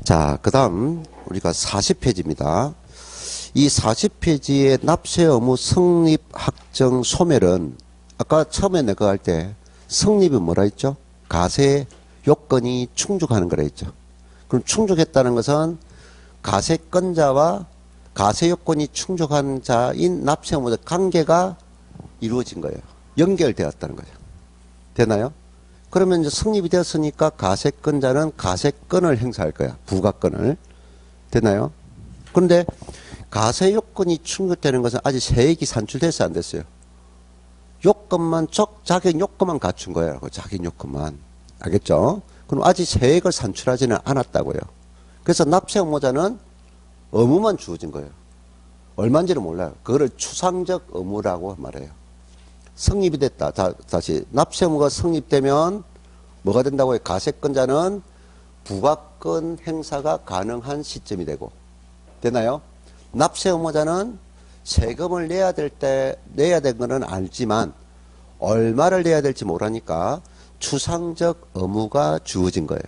자, 그 다음 우리가 40페이지입니다. 이 40페이지의 납세 의무 성립 확정 소멸은 아까 처음에 내가 할 때 성립이 뭐라 했죠? 가세 요건이 충족하는 거라 했죠. 그럼 충족했다는 것은 가세권자와 가세 요건이 충족한 자인 납세 의무자 관계가 이루어진 거예요. 연결되었다는 거죠. 되나요? 그러면 이제 성립이 되었으니까 가세권자는 가세권을 행사할 거야. 부가권을. 되나요? 그런데 가세 요건이 충족되는 것은 아직 세액이 산출돼서 안 됐어요. 요건만, 자격 요건만 갖춘 거예요. 자격 요건만. 알겠죠? 그럼 아직 세액을 산출하지는 않았다고요. 그래서 납세 의무자는 의무만 주어진 거예요. 얼마인지는 몰라요. 그거를 추상적 의무라고 말해요. 성립이 됐다. 다시 납세 의무가 성립되면 뭐가 된다고요? 가세권자는 부가권 행사가 가능한 시점이 되고, 되나요? 납세 의무자는 세금을 내야 될 거는 알지만 얼마를 내야 될지 모르니까 추상적 의무가 주어진 거예요.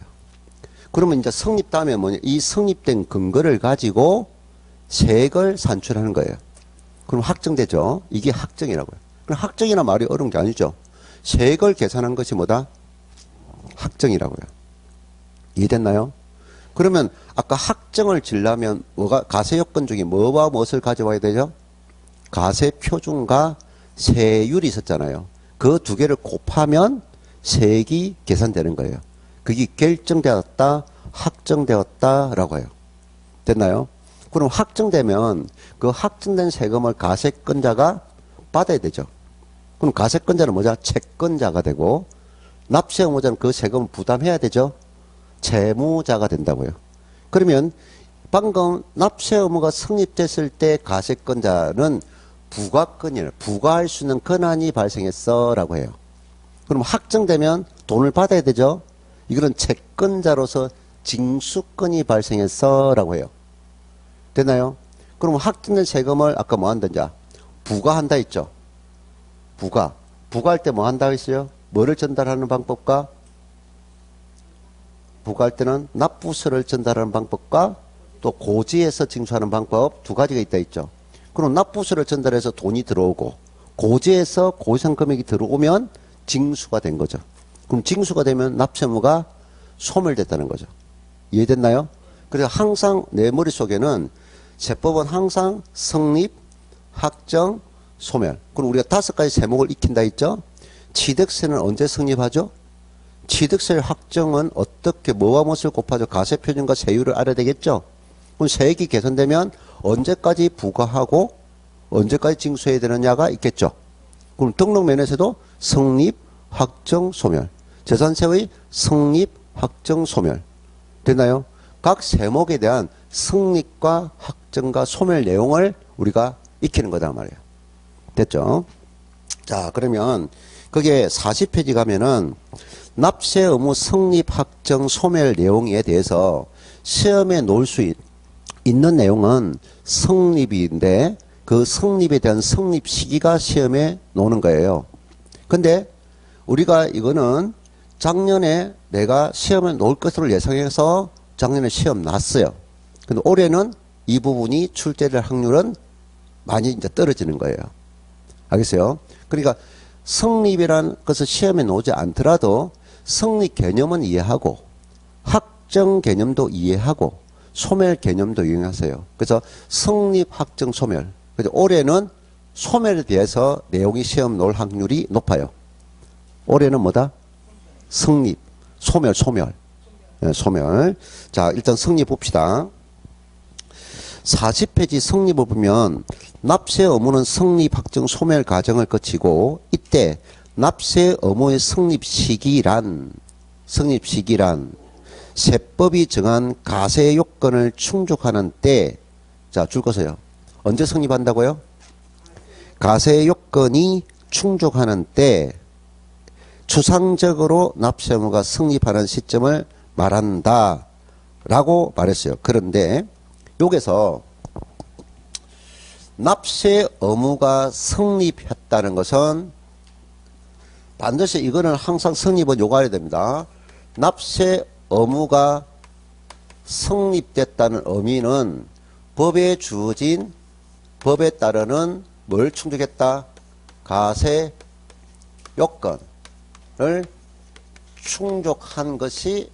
그러면 이제 성립 다음에 뭐냐? 이 성립된 근거를 가지고 세액을 산출하는 거예요. 그럼 확정되죠? 이게 확정이라고요. 그럼 확정이나 말이 어려운 게 아니죠. 세액을 계산한 것이 뭐다? 확정이라고요. 이해됐나요? 그러면 아까 확정을 지려면 뭐가 가세 요건 중에 뭐와 무엇을 가져와야 되죠? 가세 표준과 세율이 있었잖아요. 그 두 개를 곱하면 세액이 계산되는 거예요. 그게 결정되었다, 확정되었다라고 해요. 됐나요? 그럼 확정되면 그 확정된 세금을 가세권자가 받아야 되죠. 그럼 가세권자는 뭐죠? 채권자가 되고, 납세 의무자는 그 세금을 부담해야 되죠. 채무자가 된다고요. 그러면 방금 납세 의무가 성립됐을 때 가세권자는 부가권이에요. 부과할 수 있는 권한이 발생했어 라고 해요. 그럼 확정되면 돈을 받아야 되죠. 이거는 채권자로서 징수권이 발생했어 라고 해요. 되나요? 그럼 확정된 세금을 아까 뭐 한다 이제 부과한다 했죠. 부과할 때 뭐 한다 했어요? 뭐를 전달하는 방법과 부과할 때는 납부서를 전달하는 방법과 또 고지에서 징수하는 방법 두 가지가 있다 했죠. 그럼 납부서를 전달해서 돈이 들어오고 고지에서 고지상 금액이 들어오면 징수가 된 거죠. 그럼 징수가 되면 납세 의무가 소멸됐다는 거죠. 이해됐나요? 그래서 항상 내 머릿속에는 세법은 항상 성립, 확정, 소멸. 그럼 우리가 5가지 세목을 익힌다 했죠? 취득세는 언제 성립하죠? 취득세 확정은 어떻게 뭐와 무엇을 곱하죠? 가세표준과 세율을 알아야 되겠죠? 그럼 세액이 개선되면 언제까지 부과하고 언제까지 징수해야 되느냐가 있겠죠? 그럼 등록면에서도 성립, 확정, 소멸. 재산세의 성립, 확정, 소멸. 됐나요? 각 세목에 대한 성립과 확정과 소멸 내용을 우리가 익히는 거다 말이에요. 됐죠? 자, 그러면 그게 40페이지 가면은 납세 의무 성립, 확정, 소멸 내용에 대해서 시험에 놓을 수 있는 내용은 성립인데 그 성립에 대한 성립 시기가 시험에 놓는 거예요. 근데 우리가 이거는 작년에 내가 시험에 놓을 것으로 예상해서 작년에 시험 났어요. 근데 올해는 이 부분이 출제될 확률은 많이 이제 떨어지는 거예요. 알겠어요? 그러니까 성립이라는 것을 시험에 놓지 않더라도 성립 개념은 이해하고 확정 개념도 이해하고 소멸 개념도 이용하세요. 그래서 성립, 확정, 소멸. 그래서 올해는 소멸에 대해서 내용이 시험 놓을 확률이 높아요. 올해는 뭐다? 성립, 소멸. 네, 소멸. 자, 일단 성립 봅시다. 40페이지 성립을 보면 납세 의무는 성립, 확정, 소멸 과정을 거치고 이때 납세 의무의 성립 시기란 세법이 정한 가세 요건을 충족하는 때, 자, 줄 것이요. 언제 성립한다고요? 가세 요건이 충족하는 때 추상적으로 납세 의무가 성립하는 시점을 말한다 라고 말했어요. 그런데 여기서 납세 의무가 성립했다는 것은 반드시 이거는 항상 성립은 요구해야 됩니다. 납세 의무가 성립됐다는 의미는 법에 주어진 법에 따르는 뭘 충족했다? 가세 요건을 충족한 것이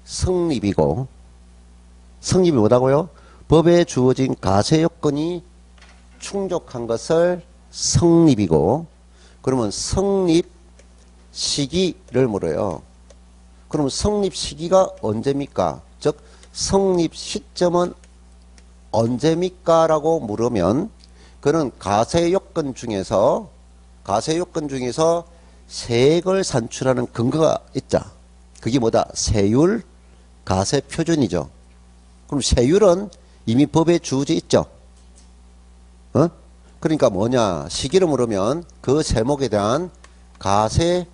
성립이고, 성립이 뭐라고요? 법에 주어진 가세 요건이 충족한 것을 성립이고, 그러면 성립 시기를 물어요. 그럼 성립 시기가 언제입니까? 즉 성립 시점은 언제입니까? 라고 물으면 그는 가세 요건 중에서 세액을 산출하는 근거가 있자. 그게 뭐다? 세율 가세 표준이죠. 그럼 세율은 이미 법에 주어져 있죠. 그러니까 뭐냐? 시기를 물으면 그 세목에 대한 가세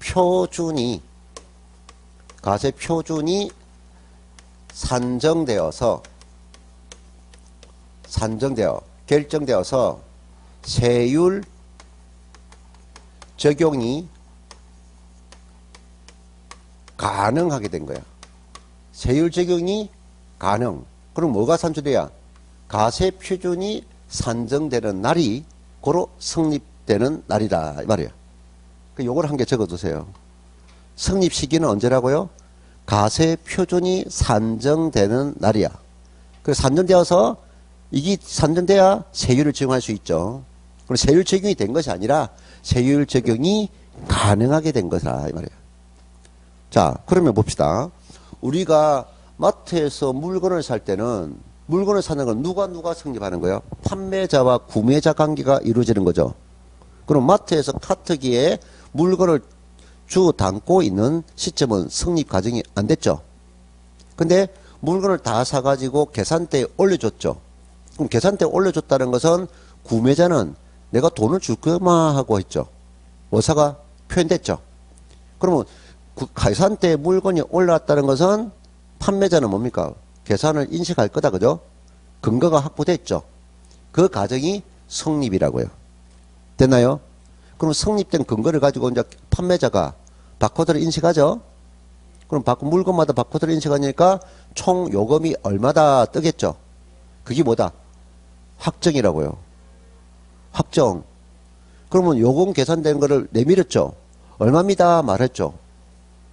표준이 결정되어서 세율 적용이 가능하게 된 거야. 세율 적용이 가능. 그럼 뭐가 산출돼야? 가세 표준이 산정되는 날이 고로 성립되는 날이다 이 말이야. 요걸 한 개 적어두세요. 성립 시기는 언제라고요? 가세 표준이 산정되는 날이야. 그래서 산정되어서 이게 산정돼야 세율을 적용할 수 있죠. 그럼 세율 적용이 된 것이 아니라 세율 적용이 가능하게 된 것이다 이 말이야. 자, 그러면 봅시다. 우리가 마트에서 물건을 살 때는 물건을 사는 건 누가 성립하는 거예요? 판매자와 구매자 관계가 이루어지는 거죠. 그럼 마트에서 카트기에 물건을 주 담고 있는 시점은 성립 과정이 안 됐죠. 근데 물건을 다 사가지고 계산대에 올려줬죠. 그럼 계산대에 올려줬다는 것은 구매자는 내가 돈을 줄 거마 하고 했죠. 의사가 표현됐죠. 그러면 계산대에 물건이 올라왔다는 것은 판매자는 뭡니까? 계산을 인식할 거다, 그죠? 근거가 확보됐죠. 그 과정이 성립이라고요. 됐나요? 그럼 성립된 근거를 가지고 이제 판매자가 바코드를 인식하죠. 그럼 물건마다 바코드를 인식하니까 총 요금이 얼마다 뜨겠죠. 그게 뭐다? 확정이라고요. 확정. 그러면 요금 계산된 거를 내밀었죠. 얼마입니다 말했죠.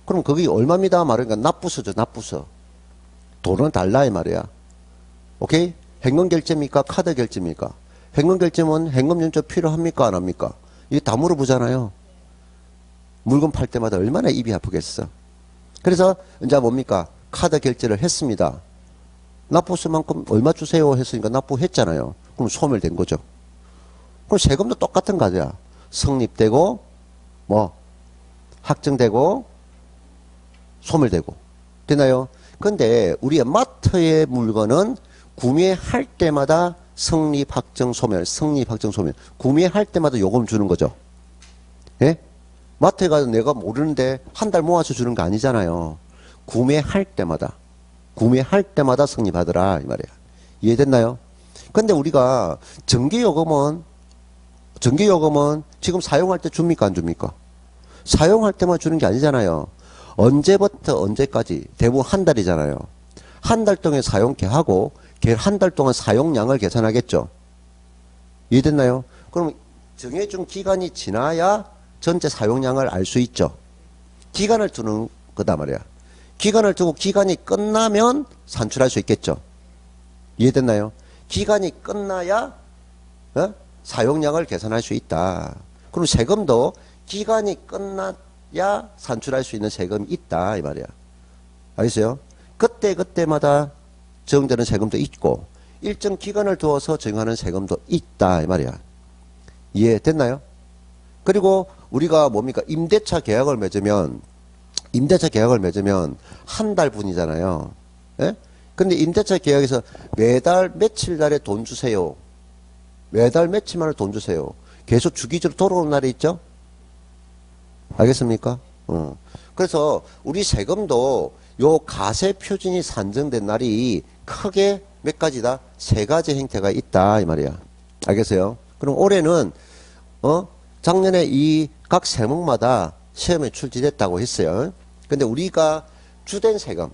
그럼 그게 얼마입니다 말하니까 납부서죠. 납부서. 돈은 달라 이 말이야. 오케이? 현금 결제입니까? 카드 결제입니까? 현금 결제면 현금 연체 필요합니까? 안 합니까? 이게 다 물어보잖아요. 물건 팔 때마다 얼마나 입이 아프겠어. 그래서 이제 뭡니까? 카드 결제를 했습니다. 납부수만큼 얼마 주세요 했으니까 납부했잖아요. 그럼 소멸된 거죠. 그럼 세금도 똑같은 거야. 성립되고 확정되고 소멸되고. 되나요? 근데 우리의 마트의 물건은 구매할 때마다 성립, 확정, 소멸. 구매할 때마다 요금 주는 거죠. 예? 마트에 가서 내가 모르는데 한 달 모아서 주는 거 아니잖아요. 구매할 때마다 성립하더라 이 말이야. 이해됐나요? 근데 우리가 전기요금은 지금 사용할 때 줍니까 안 줍니까? 사용할 때만 주는 게 아니잖아요. 언제부터 언제까지? 대부분 한 달이잖아요. 한 달 동안 사용케하고 한 달 동안 사용량을 계산하겠죠. 이해됐나요? 그럼 정해준 기간이 지나야 전체 사용량을 알 수 있죠. 기간을 두는 거다 말이야. 기간을 두고 기간이 끝나면 산출할 수 있겠죠. 이해됐나요? 기간이 끝나야 사용량을 계산할 수 있다. 그럼 세금도 기간이 끝나야 산출할 수 있는 세금이 있다 이 말이야. 알겠어요? 그때마다 적용되는 세금도 있고 일정 기간을 두어서 적용하는 세금도 있다 이 말이야. 이해됐나요? 그리고 우리가 뭡니까? 임대차 계약을 맺으면 한 달분이잖아요. 예? 근데 임대차 계약에서 매달 며칠 날에 돈 주세요. 매달 며칠만에 돈 주세요. 계속 주기적으로 돌아오는 날이 있죠? 알겠습니까? 그래서 우리 세금도 요 가세 표준이 산정된 날이 크게 몇 가지다? 세 가지 형태가 있다 이 말이야. 알겠어요? 그럼 올해는 작년에 이 각 세목마다 시험에 출제됐다고 했어요. 근데 우리가 주된 세금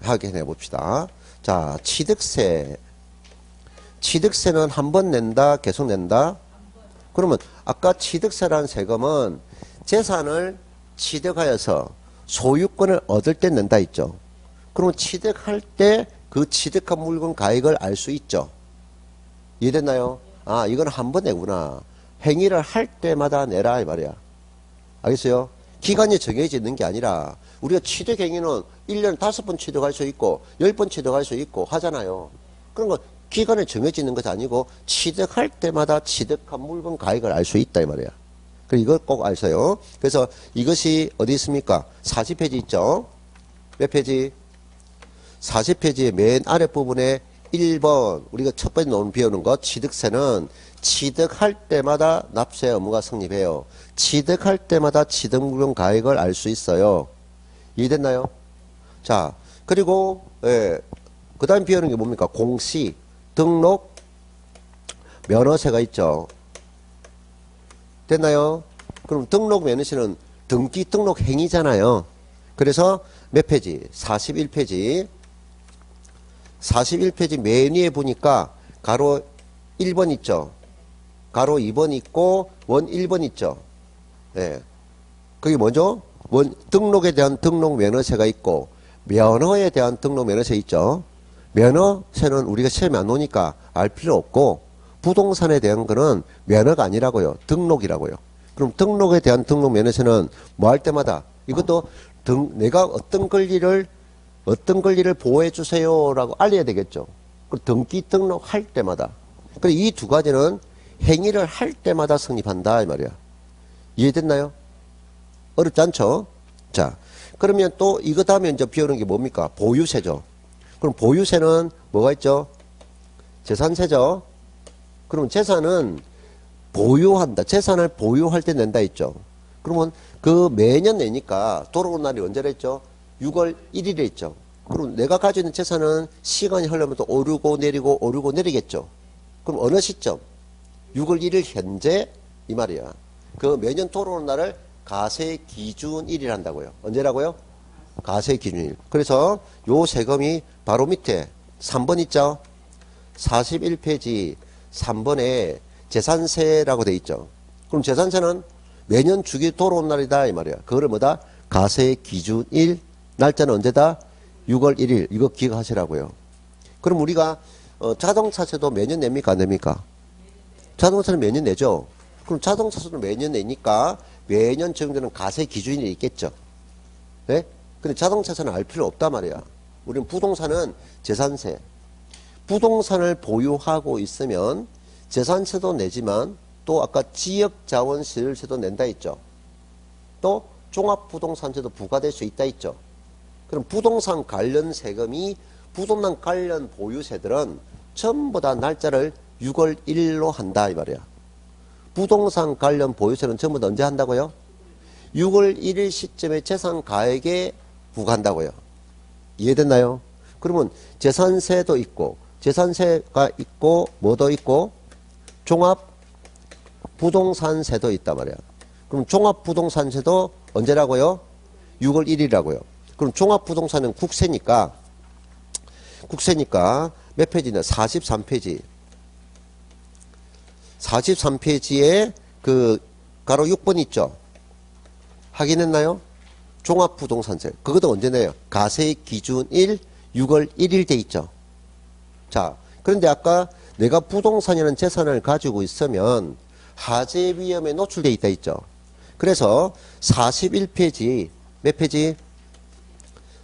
확인해 봅시다. 자, 취득세. 취득세는 한 번 낸다, 계속 낸다? 그러면 아까 취득세라는 세금은 재산을 취득하여서 소유권을 얻을 때 낸다 했죠. 그러면 취득할 때 그 취득한 물건 가액을 알 수 있죠. 이해됐나요? 아, 이건 한 번 내구나. 행위를 할 때마다 내라 이 말이야. 알겠어요? 기간이 정해져 있는 게 아니라 우리가 취득 행위는 1년에 5번 취득할 수 있고 10번 취득할 수 있고 하잖아요. 그런 거 기간에 정해져 있는 것이 아니고 취득할 때마다 취득한 물건 가액을 알 수 있다 이 말이야. 그래서 이걸 꼭 아세요. 그래서 이것이 어디 있습니까? 40페이지 있죠? 몇 페이지? 40페이지의 맨 아랫부분에 1번 우리가 첫 번째 논 배우는 것 취득세는 취득할 때마다 납세 의무가 성립해요. 취득할 때마다 취득 물건 가액을 알 수 있어요. 이해됐나요? 자, 그리고 그 다음 배우는 게 뭡니까? 공시, 등록, 면허세가 있죠. 됐나요? 그럼 등록 면허세는 등기 등록 행위잖아요. 그래서 몇 페이지? 41페이지. 41페이지 맨 위에 보니까 가로 1번 있죠. 가로 2번 있고 원 1번 있죠. 예. 그게 뭐죠? 등록에 대한 등록 면허세가 있고 면허에 대한 등록 면허세 있죠. 면허세는 우리가 시험에 안 오니까 알 필요 없고 부동산에 대한 거는 면허가 아니라고요. 등록이라고요. 그럼 등록에 대한 등록 면허세는 뭐 할 때마다 이것도 내가 어떤 권리를 보호해 주세요라고 알려야 되겠죠. 등기 등록할 때마다. 이 두 가지는 행위를 할 때마다 성립한다 이 말이야. 이해됐나요? 어렵지 않죠? 자, 그러면 또 이거 다음에 이제 배우는 게 뭡니까? 보유세죠. 그럼 보유세는 뭐가 있죠? 재산세죠. 그럼 재산은 보유한다. 재산을 보유할 때 낸다 했죠. 그러면 그 매년 내니까 돌아오는 날이 언제라 했죠? 6월 1일에 있죠. 그럼 내가 가지고 있는 재산은 시간이 흐르면 또 오르고 내리겠죠. 그럼 어느 시점? 6월 1일 현재 이 말이야. 그 매년 돌아오는 날을 가세 기준일이라 한다고요. 언제라고요? 가세 기준일. 그래서 요 세금이 바로 밑에 3번 있죠. 41페이지 3번에 재산세라고 돼 있죠. 그럼 재산세는 매년 주기 돌아온 날이다 이 말이야. 그거를 뭐다? 가세 기준일. 날짜는 언제다? 6월 1일. 이거 기억하시라고요. 그럼 우리가 자동차세도 매년 냅니까? 안 냅니까? 자동차는 매년 내죠. 그럼 자동차세도 매년 내니까 매년 적용되는 가세 기준이 있겠죠. 네? 근데 자동차세는 알 필요 없단 말이야. 우리는 부동산은 재산세. 부동산을 보유하고 있으면 재산세도 내지만 또 아까 지역자원시설세도 낸다 했죠. 또 종합부동산세도 부과될 수 있다 했죠. 그럼 부동산 관련 세금이 부동산 관련 보유세들은 전부 다 날짜를 6월 1일로 한다 이 말이야. 부동산 관련 보유세는 전부 다 언제 한다고요? 6월 1일 시점에 재산 가액에 부과한다고요. 이해됐나요? 그러면 재산세도 있고 재산세가 있고 뭐도 있고 종합부동산세도 있단 말이야. 그럼 종합부동산세도 언제라고요? 6월 1일이라고요. 그럼 종합부동산은 국세니까 몇 페이지냐? 43페이지. 43페이지에 그 가로 6번 있죠? 확인했나요? 종합부동산세. 그것도 언제 내요? 가세 기준일 6월 1일 돼 있죠. 자, 그런데 아까 내가 부동산이라는 재산을 가지고 있으면 하재 위험에 노출돼 있다 있죠. 그래서 41페이지 몇 페이지?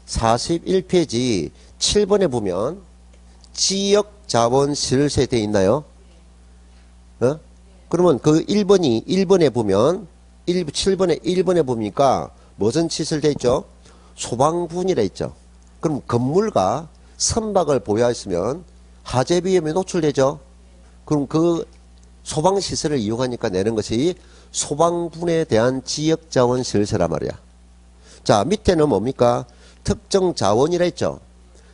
41페이지 7번에 보면 지역자원시설세 돼 있나요? 그러면 그 1번에 보면 7번에 1번에 보니까 무슨 시설 돼 있죠? 소방군이라 있죠. 그럼 건물과 선박을 보유했으면 하재 위험에 노출되죠. 그럼 그 소방시설을 이용하니까 내는 것이 소방군에 대한 지역자원시설세란 말이야. 자, 밑에는 뭡니까? 특정 자원이라 했죠.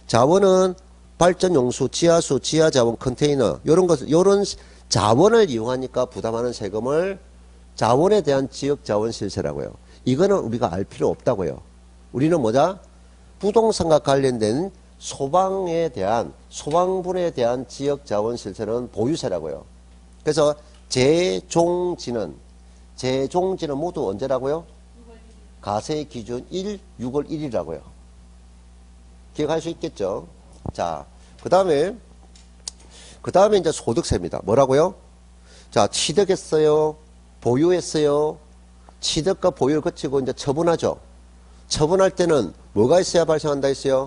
자원은 발전용수, 지하수, 지하자원, 컨테이너 요런 자원을 이용하니까 부담하는 세금을 자원에 대한 지역자원시설세라고요. 이거는 우리가 알 필요 없다고요. 우리는 뭐다? 부동산과 관련된 소방에 대한, 소방분에 대한 지역자원실세는 보유세라고요. 그래서 재종지는 모두 언제라고요? 가세 기준 6월 1일이라고요. 기억할 수 있겠죠? 자, 그 다음에 이제 소득세입니다. 뭐라고요? 자, 취득했어요. 보유했어요. 취득과 보유를 거치고 이제 처분하죠. 처분할 때는 뭐가 있어야 발생한다 했어요?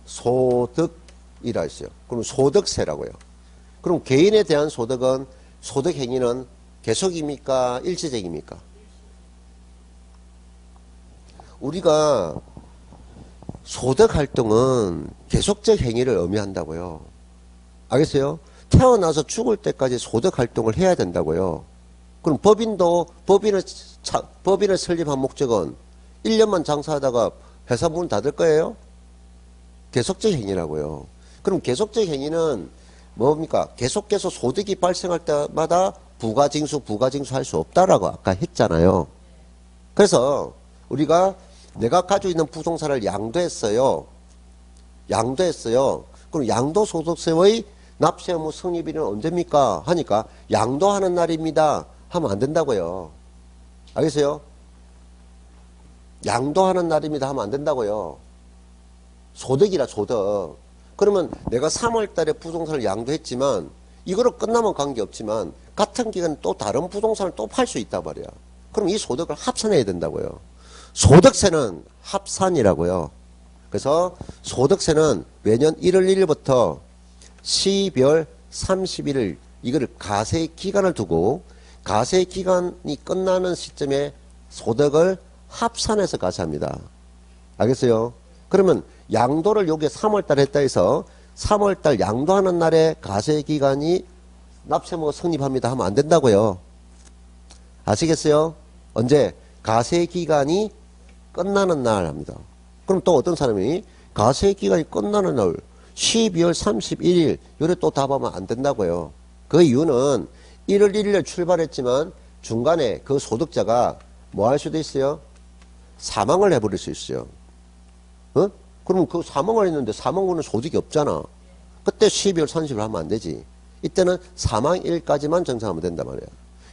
소득이라 했어요. 그럼 소득세라고요. 그럼 개인에 대한 소득은, 소득 행위는 계속입니까? 일시적입니까? 우리가 소득 활동은 계속적 행위를 의미한다고요. 알겠어요? 태어나서 죽을 때까지 소득 활동을 해야 된다고요. 그럼 법인을 설립한 목적은 1년만 장사하다가 회사 문을 닫을 거예요? 계속적 행위라고요. 그럼 계속적 행위는 뭡니까? 계속해서 소득이 발생할 때마다 부가징수 할 수 없다라고 아까 했잖아요. 그래서 우리가 내가 가지고 있는 부동산을 양도했어요. 그럼 양도소득세의 납세 의무 성립일은 언제입니까? 하니까 양도하는 날입니다. 하면 안 된다고요. 알겠어요? 양도하는 날입니다. 하면 안 된다고요. 소득이라 소득. 그러면 내가 3월 달에 부동산을 양도했지만 이거로 끝나면 관계없지만 같은 기간에 또 다른 부동산을 또 팔 수 있단 말이야. 그럼 이 소득을 합산해야 된다고요. 소득세는 합산이라고요. 그래서 소득세는 매년 1월 1일부터 12월 31일 이거를 가세 기간을 두고 가세 기간이 끝나는 시점에 소득을 합산해서 가세합니다. 알겠어요? 그러면 양도를 여기에 3월달 했다 해서 3월달 양도하는 날에 가세 기간이 납세의무가 성립합니다 하면 안 된다고요. 아시겠어요? 언제? 가세 기간이 끝나는 날 합니다. 그럼 또 어떤 사람이 가세 기간이 끝나는 날 12월 31일 요래 또 답하면 안 된다고요. 그 이유는 1월 1일에 출발했지만 중간에 그 소득자가 뭐 할 수도 있어요? 사망을 해버릴 수 있어요. 어? 그럼 그 사망을 했는데 사망 후는 소득이 없잖아. 그때 12월 30일 하면 안 되지. 이때는 사망일까지만 정상하면 된단 말이야.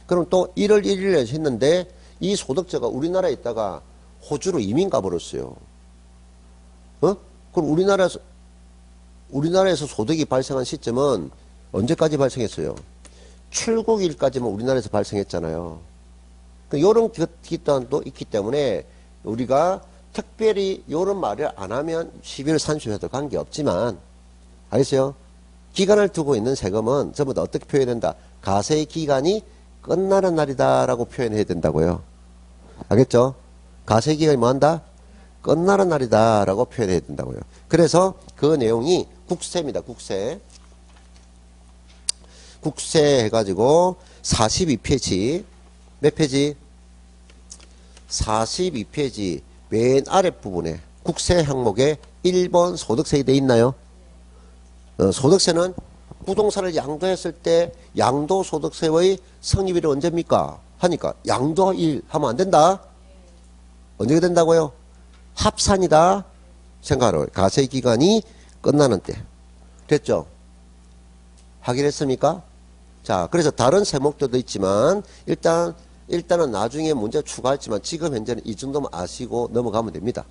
그럼 또 1월 1일에 했는데 이 소득자가 우리나라에 있다가 호주로 이민 가버렸어요. 어? 그럼 우리나라에서 소득이 발생한 시점은 언제까지 발생했어요? 출국일까지만 우리나라에서 발생했잖아요. 요런 기간도 있기 때문에 우리가 특별히 요런 말을 안 하면 12월 30일에도 관계없지만, 알겠어요? 기간을 두고 있는 세금은 전부 다 어떻게 표현된다? 가세 기간이 끝나는 날이다라고 표현해야 된다고요. 알겠죠? 가세 기간이 뭐 한다? 끝나는 날이다라고 표현해야 된다고요. 그래서 그 내용이 국세입니다. 국세. 국세 해가지고 42페이지. 몇 페이지? 42페이지 맨 아랫부분에 국세 항목에 1번 소득세에 돼 있나요? 소득세는 부동산을 양도했을 때 양도소득세의 성립일이 언제입니까? 하니까 양도일 하면 안 된다. 언제가 된다고요? 합산이다 생각하라고요. 가세기간이 끝나는 때. 됐죠? 확인했습니까? 자, 그래서 다른 세목들도 있지만 일단은 나중에 문제 추가했지만 지금 현재는 이 정도만 아시고 넘어가면 됩니다.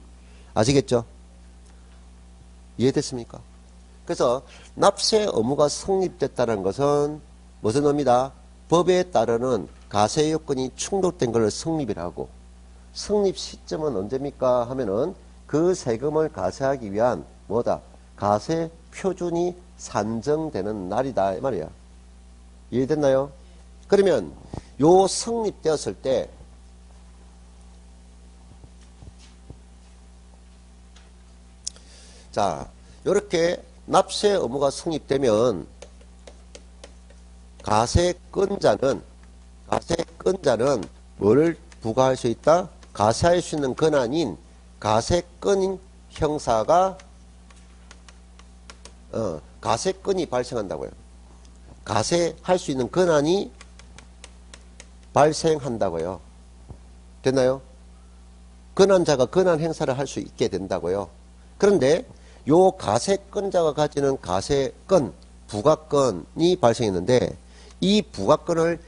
아시겠죠? 이해됐습니까? 그래서 납세 의무가 성립됐다는 것은 무슨 의미다? 법에 따르는 가세 요건이 충족된 것을 성립이라고. 성립 시점은 언제입니까? 하면은 그 세금을 가세하기 위한 뭐다? 가세 표준이 산정되는 날이다 이 말이야. 이해됐나요? 그러면 요 성립되었을 때 자, 요렇게 납세 의무가 성립되면 가세권자는 뭐를 부과할 수 있다? 가세할 수 있는 권한인 가세권 형사가 가세권이 발생한다고요. 가세할 수 있는 권한이 발생한다고요. 됐나요? 권한자가 권한 행사를 할 수 있게 된다고요. 그런데 요 가세권자가 가지는 가세권, 부가권이 발생했는데 이 부가권을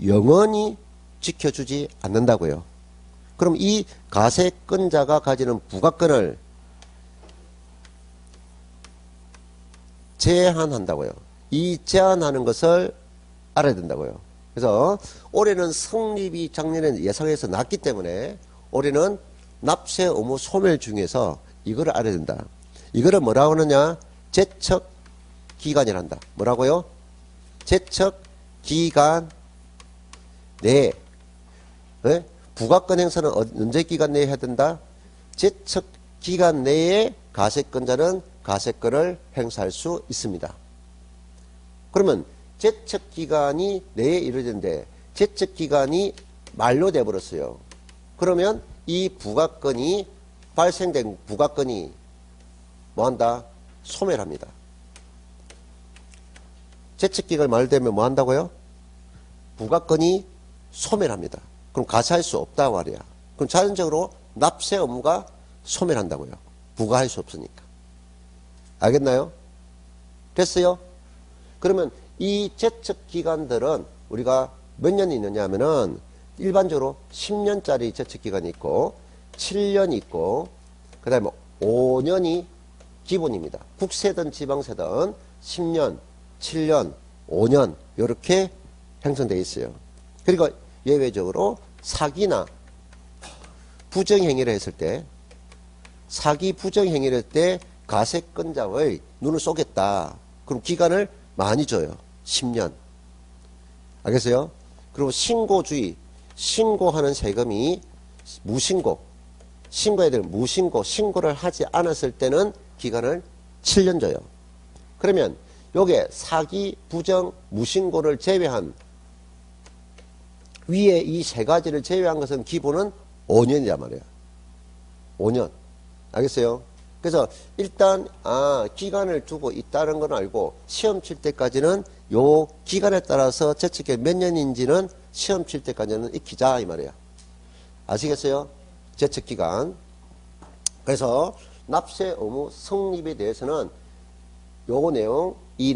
영원히 지켜주지 않는다고요. 그럼 이 가세권자가 가지는 부가권을 제한한다고요. 이 제한하는 것을 알아야 된다고요. 그래서 올해는 성립이 작년에 예상해서 낮기 때문에 올해는 납세 의무 소멸 중에서 이거를 알아야 된다. 이거를 뭐라고 하느냐? 제척 기간이란다. 뭐라고요? 제척 기간 내에. 네? 부가권 행사는 언제 기간 내에 해야 된다? 제척 기간 내에 가세권자는 가세권을 행사할 수 있습니다. 그러면 제척 기간이 내에 이루어지는데 제척 기간이 만료돼 버렸어요. 그러면 이 부가권이 발생된 부가권이 뭐한다? 소멸합니다. 제척 기간이 만료되면 뭐 한다고요? 부가권이 소멸합니다. 그럼 가세할 수 없다 말이야. 그럼 자연적으로 납세 의무가 소멸한다고요. 부과할 수 없으니까. 알겠나요? 됐어요? 그러면 이 제척 기간들은 우리가 몇 년이 있느냐 하면은 일반적으로 10년짜리 제척 기간이 있고 7년이 있고 그 다음에 5년이 기본입니다. 국세든 지방세든 10년, 7년, 5년 이렇게 형성되어 있어요. 그리고 예외적으로 사기나 부정행위를 했을 때 사기 부정행위를 할 때 가세권자의 눈을 쏘겠다. 그럼 기간을 많이 줘요. 10년. 알겠어요? 그리고 신고주의, 신고하는 세금이 무신고, 신고해야 될 무신고, 신고를 하지 않았을 때는 기간을 7년 줘요. 그러면 요게 사기, 부정, 무신고를 제외한 위에 이 세 가지를 제외한 것은 기본은 5년이란 말이에요. 5년. 알겠어요? 그래서 일단 기간을 두고 있다는 건 알고 시험 칠 때까지는 요 기간에 따라서 제척기 몇 년인지는 시험 칠 때까지는 익히자 이 말이에요. 아시겠어요? 제척 기간. 그래서 납세 의무 성립에 대해서는 요 내용, 이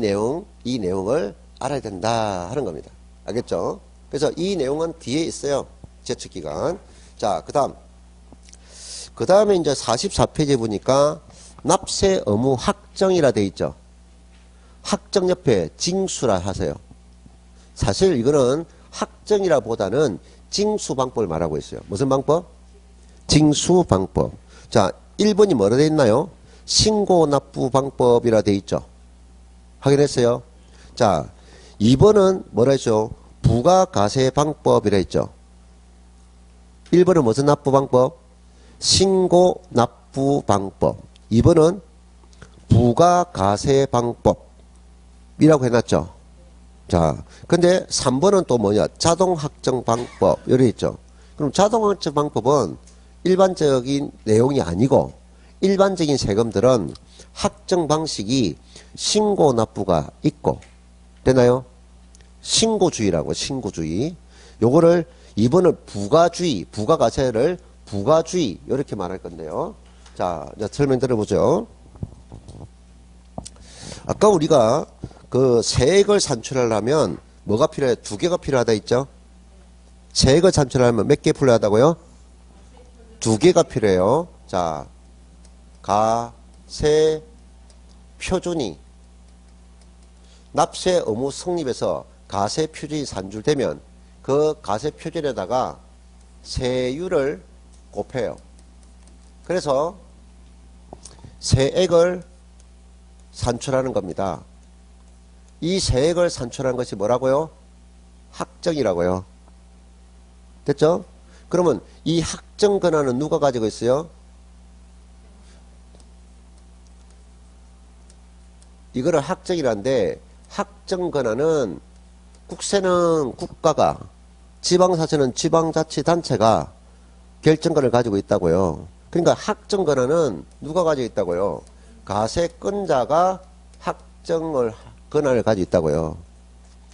내용을 알아야 된다 하는 겁니다. 알겠죠? 그래서 이 내용은 뒤에 있어요. 제척 기간. 자, 그 다음에 이제 44페이지에 보니까 납세 의무 확정이라 돼 있죠. 확정 옆에 징수라 하세요. 사실 이거는 확정이라 보다는 징수 방법을 말하고 있어요. 무슨 방법? 징수 방법. 자, 1번이 뭐라 돼 있나요? 신고 납부 방법이라 돼 있죠. 확인했어요? 자, 2번은 뭐라 했죠? 부가가세 방법이라 했죠. 1번은 무슨 납부 방법? 신고 납부 방법. 2번은 부가가세 방법이라고 해놨죠. 자, 근데 3번은 또 뭐냐? 자동확정 방법. 여기 있죠. 그럼 자동확정 방법은 일반적인 내용이 아니고 일반적인 세금들은 확정 방식이 신고 납부가 있고 되나요? 신고주의라고 신고주의. 요거를 2번을 부가주의, 부가가세를 부가주의 이렇게 말할 건데요. 자, 이제 설명 들어보죠. 아까 우리가 그 세액을 산출하려면 뭐가 필요해? 두 개가 필요하다 했죠? 세액을 산출하려면 몇 개 필요하다고요? 두 개가 필요해요. 자, 가세 표준이 납세 의무 성립에서 가세 표준이 산출되면 그 가세 표준에다가 세율을 곱해요. 그래서 세액을 산출하는 겁니다. 이 세액을 산출하는 것이 뭐라고요? 확정이라고요. 됐죠? 그러면 이 확정 권한은 누가 가지고 있어요? 이거를 확정이란데 확정 권한은 국세는 국가가, 지방자치는 지방자치단체가 결정권을 가지고 있다고요. 그러니까 확정 권한은 누가 가지고 있다고요? 가세권자가 확정을 권한을 가지고 있다고요.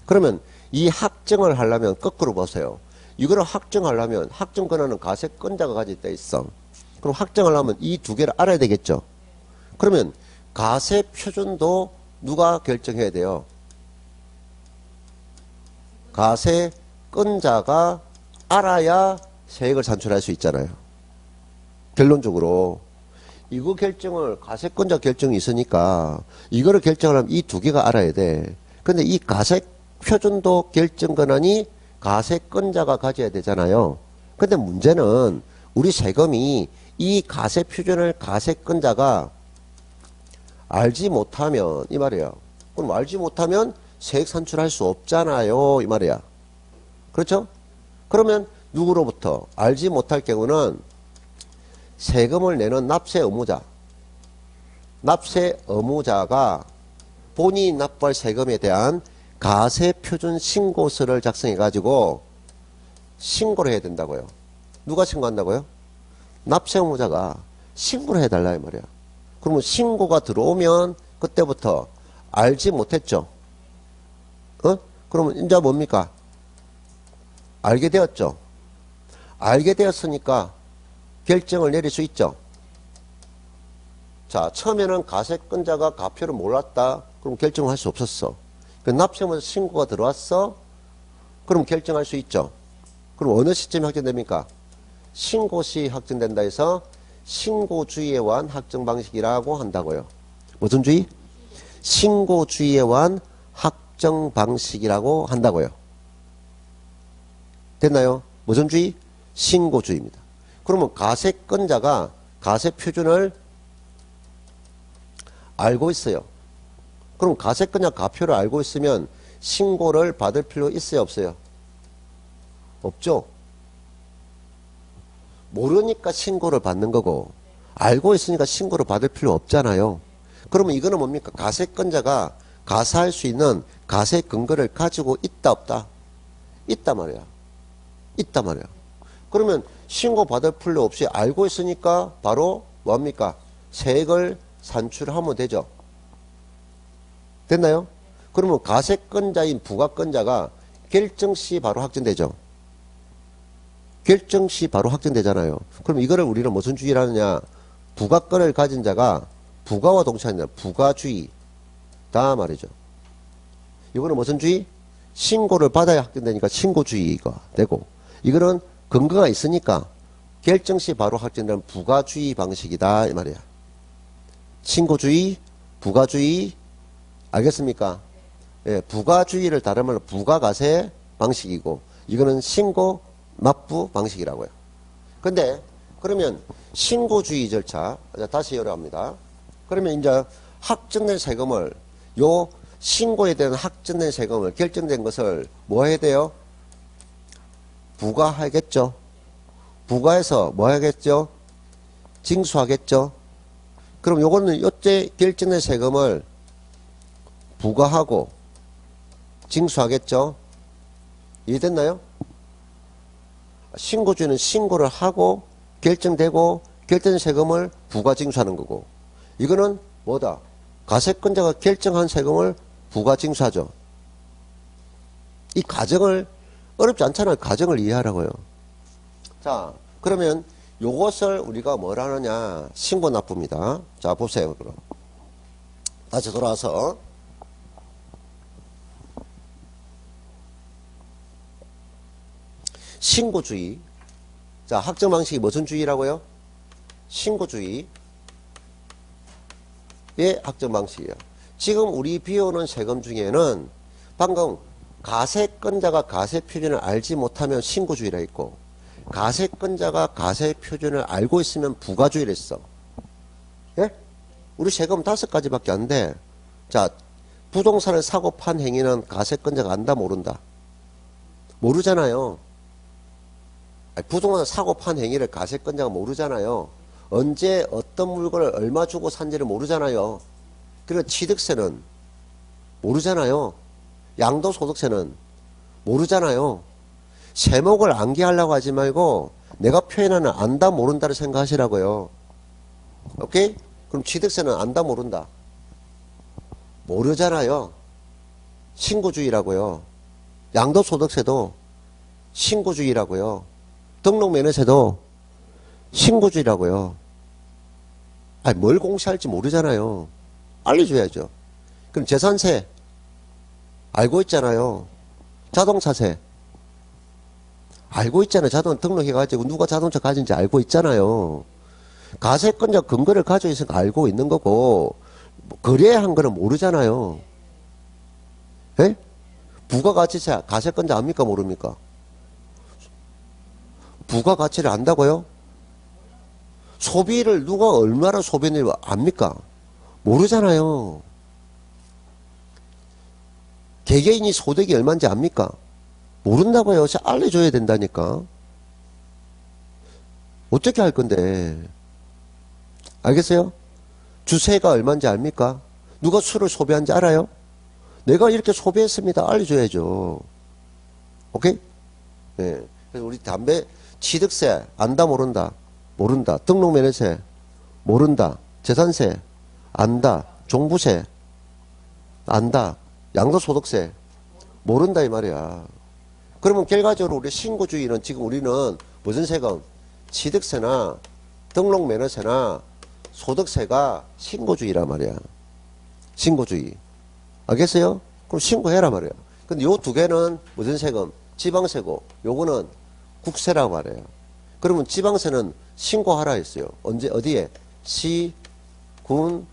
그러면 이 확정을 하려면 거꾸로 보세요. 이거를 확정하려면 확정 권한은 가세권자가 가지고 있다 있어. 그럼 확정하려면 이 두 개를 알아야 되겠죠. 그러면 가세 표준도 누가 결정해야 돼요? 가세권자가 알아야 세액을 산출할 수 있잖아요. 결론적으로 이거 결정을 가세권자 결정이 있으니까 이거를 결정하려면 이 두 개가 알아야 돼. 근데 이 가세 표준도 결정 권한이 가세권자가 가져야 되잖아요. 근데 문제는 우리 세금이 이 가세 표준을 가세권자가 알지 못하면 이 말이에요. 그럼 알지 못하면 세액 산출할 수 없잖아요. 이 말이야. 그렇죠? 그러면 누구로부터? 알지 못할 경우는 세금을 내는 납세 의무자. 납세 의무자가 본인이 납부할 세금에 대한 가세표준 신고서를 작성해 가지고 신고를 해야 된다고요. 누가 신고한다고요? 납세 의무자가 신고를 해달라 이 말이야. 그러면 신고가 들어오면 그때부터 알지 못했죠. 그러면 이제 뭡니까? 알게 되었죠. 알게 되었으니까 결정을 내릴 수 있죠. 자, 처음에는 가세권자가 가표를 몰랐다. 그럼 결정을 할 수 없었어. 그 납세의무자 신고가 들어왔어. 그럼 결정할 수 있죠. 그럼 어느 시점이 확정됩니까? 신고시 확정된다 해서 신고주의에 관한 확정 방식이라고 한다고요. 무슨 주의? 신고주의에 관한 확정 방식이라고 한다고요. 됐나요? 무슨 주의? 신고주의입니다. 그러면 가세권자가 가세 표준을 알고 있어요. 그럼 가세권자 가표를 알고 있으면 신고를 받을 필요 있어요, 없어요? 없죠. 모르니까 신고를 받는 거고 알고 있으니까 신고를 받을 필요 없잖아요. 그러면 이거는 뭡니까? 가세권자가 가사할 수 있는 가세 근거를 가지고 있다 없다? 있단 말이야. 있단 말이야. 그러면 신고 받을 필요 없이 알고 있으니까 바로 뭡니까? 세액을 산출하면 되죠. 됐나요? 그러면 가세권자인 부가권자가 결정 시 바로 확정되죠. 결정 시 바로 확정되잖아요. 그럼 이거를 우리는 무슨 주의라느냐? 부가권을 가진 자가 부가와 동시에 부가주의다 말이죠. 이거는 무슨 주의? 신고를 받아야 확정되니까 신고주의가 되고, 이거는 근거가 있으니까 결정 시 바로 확정되는 부가주의 방식이다 이 말이야. 신고주의, 부가주의, 알겠습니까? 예, 부가주의를 다른 말로 부가가세 방식이고, 이거는 신고 납부 방식이라고요. 근데 그러면 신고주의 절차, 다시 열어갑니다. 그러면 이제 확정된 세금을, 요 신고에 대한 확정된 세금을, 결정된 것을 뭐 해야 돼요? 부과하겠죠. 부과해서 뭐 하겠죠? 징수하겠죠. 그럼 요거는 요때 결정된 세금을 부과하고 징수하겠죠. 이해됐나요? 신고주는 신고를 하고 결정되고 결정된 세금을 부과 징수하는 거고, 이거는 뭐다? 가세권자가 결정한 세금을 부과 징수하죠. 이 과정을 어렵지 않잖아요. 과정을 이해하라고요. 자, 그러면 요것을 우리가 뭐라 하느냐? 신고 납부입니다. 자, 보세요. 그럼 다시 돌아와서 신고주의. 자, 확정 방식이 무슨 주의라고요? 신고주의의 확정 방식이에요. 지금 우리 비오는 세금 중에는 방금 가세권자가 가세 표준을 알지 못하면 신고주의라 했고, 가세권자가 가세 표준을 알고 있으면 부가주의를 했어. 예? 우리 세금 5가지밖에 안 돼. 자, 부동산을 사고 판 행위는 가세권자가 안다 모른다? 모르잖아요. 아니, 부동산 사고 판 행위를 가세권자가 모르잖아요. 언제 어떤 물건을 얼마 주고 산지를 모르잖아요. 그리고 취득세는 모르잖아요. 양도소득세는 모르잖아요. 세목을 암기하려고 하지 말고 내가 표현하는 안다 모른다를 생각하시라고요. 오케이? 그럼 취득세는 안다 모른다? 모르잖아요. 신고주의라고요. 양도소득세도 신고주의라고요. 등록면허세도 신고주의라고요. 아니, 뭘 공시할지 모르잖아요. 알려줘야죠. 그럼 재산세 알고 있잖아요. 자동차세 알고 있잖아요. 자동차 등록해가지고 누가 자동차 가진지 알고 있잖아요. 가세권자 근거를 가지고 있으니까 알고 있는 거고, 뭐 거래한 거는 모르잖아요. 예? 부가가치세 가세권자 압니까 모릅니까? 부가가치를 안다고요? 소비를 누가 얼마나 소비했는지 압니까? 모르잖아요. 개개인이 소득이 얼마인지 압니까? 모른다고요. 알려줘야 된다니까. 어떻게 할 건데? 알겠어요? 주세가 얼마인지 압니까? 누가 술을 소비한지 알아요? 내가 이렇게 소비했습니다. 알려줘야죠. 오케이? 네. 그래서 우리 담배 취득세 안다 모른다? 모른다. 등록면허세 모른다. 재산세 안다. 종부세 안다. 양도소득세 모른다 이 말이야. 그러면 결과적으로 우리 신고주의는 지금 우리는 무슨 세금? 취득세나 등록면허세나 소득세가 신고주의란 말이야. 신고주의. 알겠어요? 그럼 신고해라 말이야. 근데 요 두 개는 무슨 세금? 지방세고 요거는 국세라고 말해요. 그러면 지방세는 신고하라 했어요. 언제 어디에? 시, 군,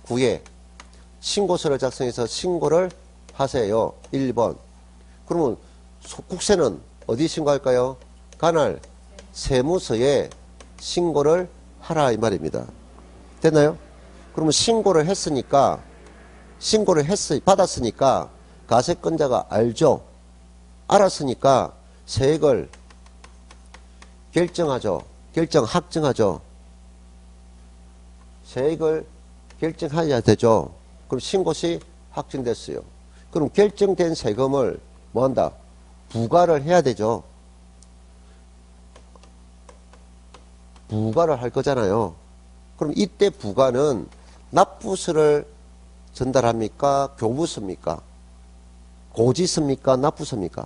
구에 신고서를 작성해서 신고를 하세요. 1번. 그러면 국세는 어디 신고할까요? 관할 세무서에 신고를 하라 이 말입니다. 됐나요? 그러면 신고를 받았으니까 가세권자가 알죠. 알았으니까 세액을 확정하죠. 세액을 결정해야 되죠. 그럼 신고시 확정됐어요. 그럼 결정된 세금을 뭐 한다? 부과를 해야 되죠. 부과를 할 거잖아요. 그럼 이때 부과는 납부서를 전달합니까? 교부서입니까? 고지서입니까? 납부서입니까?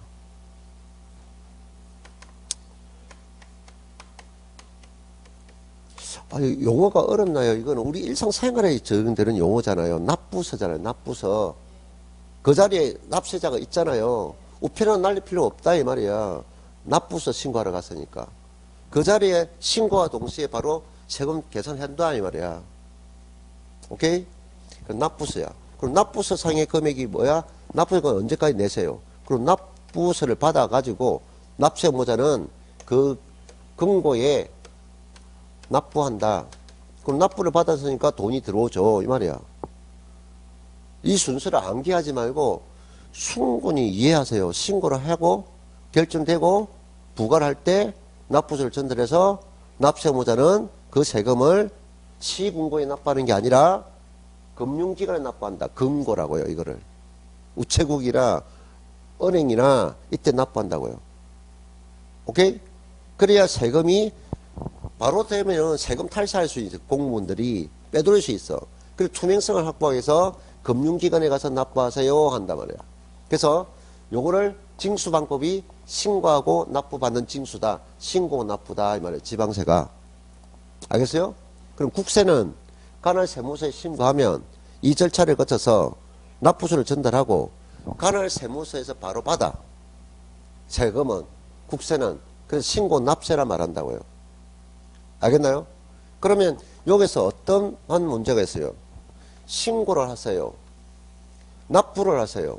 용어가 어렵나요? 이거는 우리 일상생활에 적용되는 용어잖아요. 납부서잖아요. 납부서. 그 자리에 납세자가 있잖아요. 우편은 날릴 필요 없다 이 말이야. 납부서 신고하러 갔으니까. 그 자리에 신고와 동시에 바로 세금 계산한다 이 말이야. 오케이? 그럼 납부서야. 그럼 납부서 상의 금액이 뭐야? 납부서가 언제까지 내세요? 그럼 납부서를 받아가지고 납세모자는 그 금고에 납부한다. 그럼 납부를 받았으니까 돈이 들어오죠. 이 말이야. 이 순서를 암기하지 말고 충분히 이해하세요. 신고를 하고 결정되고 부과를 할 때 납부서를 전달해서 납세모자는 그 세금을 시군고에 납부하는 게 아니라 금융기관에 납부한다. 금고라고요. 이거를. 우체국이나 은행이나 이때 납부한다고요. 오케이? 그래야 세금이 바로 되면 세금 탈세할 수 있어. 공무원들이 빼돌릴 수 있어. 그리고 투명성을 확보하기 위해서 금융기관에 가서 납부하세요 한단 말이야. 그래서 요거를 징수방법이 신고하고 납부받는 징수다. 신고 납부다 이 말이에요. 지방세가. 알겠어요? 그럼 국세는 관할 세무서에 신고하면 이 절차를 거쳐서 납부서를 전달하고 관할 세무서에서 바로 받아. 세금은 국세는 그래서 신고 납세라 말한다고요. 알겠나요? 그러면 여기서 어떤 한 문제가 있어요. 신고를 하세요. 납부를 하세요.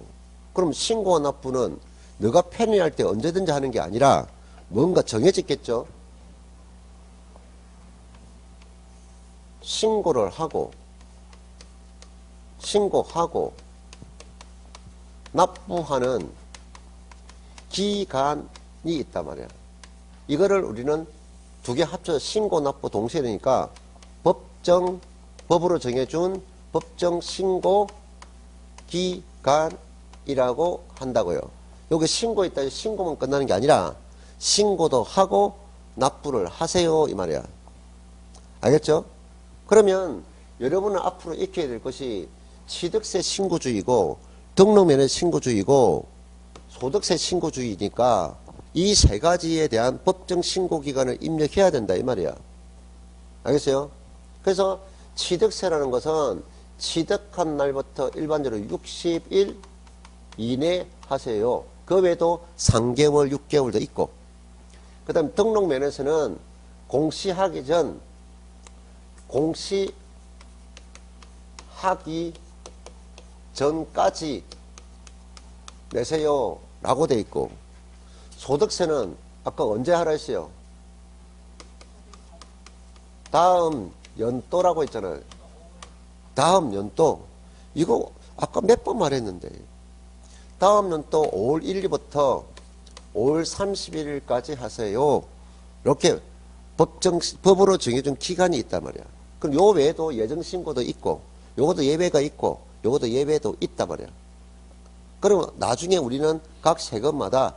그럼 신고와 납부는 너가 편의할 때 언제든지 하는 게 아니라 뭔가 정해졌겠죠? 신고하고 납부하는 기간이 있단 말이야. 이거를 우리는 두 개 합쳐서 신고 납부 동시에 되니까 법으로 정해준 법정 신고 기간이라고 한다고요. 여기 신고 있다. 신고만 끝나는 게 아니라 신고도 하고 납부를 하세요 이 말이야. 알겠죠? 그러면 여러분은 앞으로 익혀야 될 것이 취득세 신고주의고 등록면허 신고주의고 소득세 신고주의니까 이 세 가지에 대한 법정 신고 기간을 입력해야 된다 이 말이야. 알겠어요? 그래서 취득세라는 것은 취득한 날부터 일반적으로 60일 이내 하세요. 그 외에도 3개월, 6개월도 있고. 그 다음 등록면에서는 공시하기 전, 공시하기 전까지 내세요 라고 돼 있고, 소득세는 아까 언제 하라 했어요? 다음 연도라고 했잖아요. 다음 연도. 이거 아까 몇 번 말했는데, 다음 연도 5월 1일부터 5월 31일까지 하세요. 이렇게 법으로 정해준 기간이 있단 말이야. 그럼 요 외에도 예정신고도 있고, 요것도 예외가 있고, 요것도 예외도 있단 말이야. 그러면 나중에 우리는 각 세금마다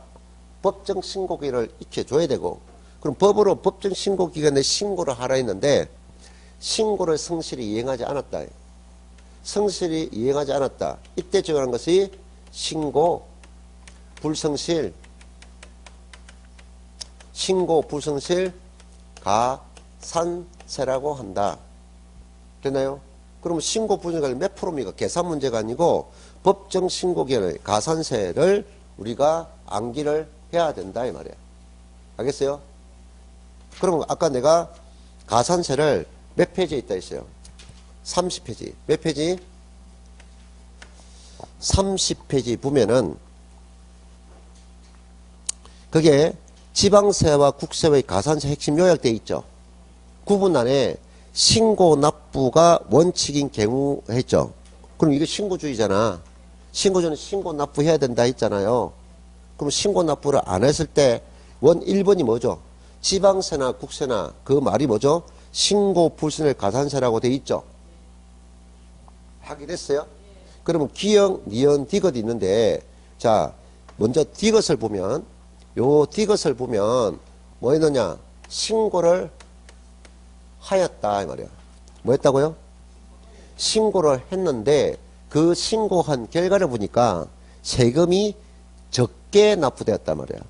법정 신고기를 익혀줘야 되고, 그럼 법으로 법정 신고 기간에 신고를 하라 했는데, 신고를 성실히 이행하지 않았다. 성실히 이행하지 않았다. 이때 적용하는 것이 신고 불성실, 신고 불성실 가산세라고 한다. 됐나요? 그러면 신고 불성실이 몇 프로입니까? 계산 문제가 아니고 법정 신고 기간의 가산세를 우리가 암기를 해야 된다 이 말이야. 알겠어요? 그럼 아까 내가 가산세를 몇 페이지에 있다 했어요? 30페이지. 몇 페이지? 30페이지 보면은 그게 지방세와 국세의 가산세 핵심 요약되어 있죠. 구분란에 신고 납부가 원칙인 경우 했죠. 그럼 이게 신고주의잖아. 신고주는 신고 납부해야 된다 했잖아요. 그럼 신고 납부를 안 했을 때 원 1번이 뭐죠? 지방세나 국세나 그 말이 뭐죠? 신고 불순의 가산세라고 돼 있죠. 확인했어요? 그러면 기역, 니은, 디귿이 있는데, 자, 먼저 디귿을 보면, 요 디귿을 보면, 뭐 했느냐? 신고를 하였다, 이 말이야. 뭐 했다고요? 신고를 했는데, 그 신고한 결과를 보니까 세금이 적게 납부되었단 말이야.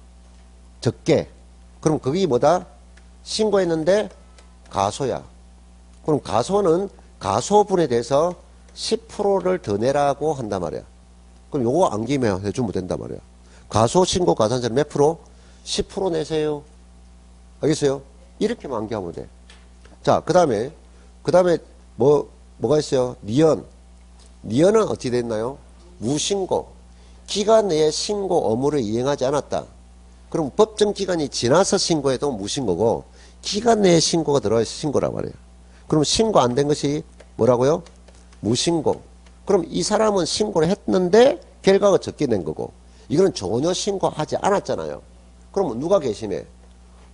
적게. 그럼 그게 뭐다? 신고했는데 가소야. 그럼 가소는 가소분에 대해서 10%를 더 내라고 한단 말이야. 그럼 요거 암기면 해주면 된단 말이야. 가소 신고 가산세는 몇 프로? 10% 내세요. 알겠어요? 이렇게만 암기하면 돼. 자, 그 다음에 뭐가 있어요? 니은. 니은은 어떻게 됐나요? 무신고. 기간 내에 신고 의무를 이행하지 않았다. 그럼 법정 기간이 지나서 신고해도 무신고고, 기간 내에 신고가 들어와서 신고란 말이에요. 그럼 신고 안 된 것이 뭐라고요? 무신고. 그럼 이 사람은 신고를 했는데 결과가 적게 낸 거고, 이거는 전혀 신고하지 않았잖아요. 그러면 누가 개심해?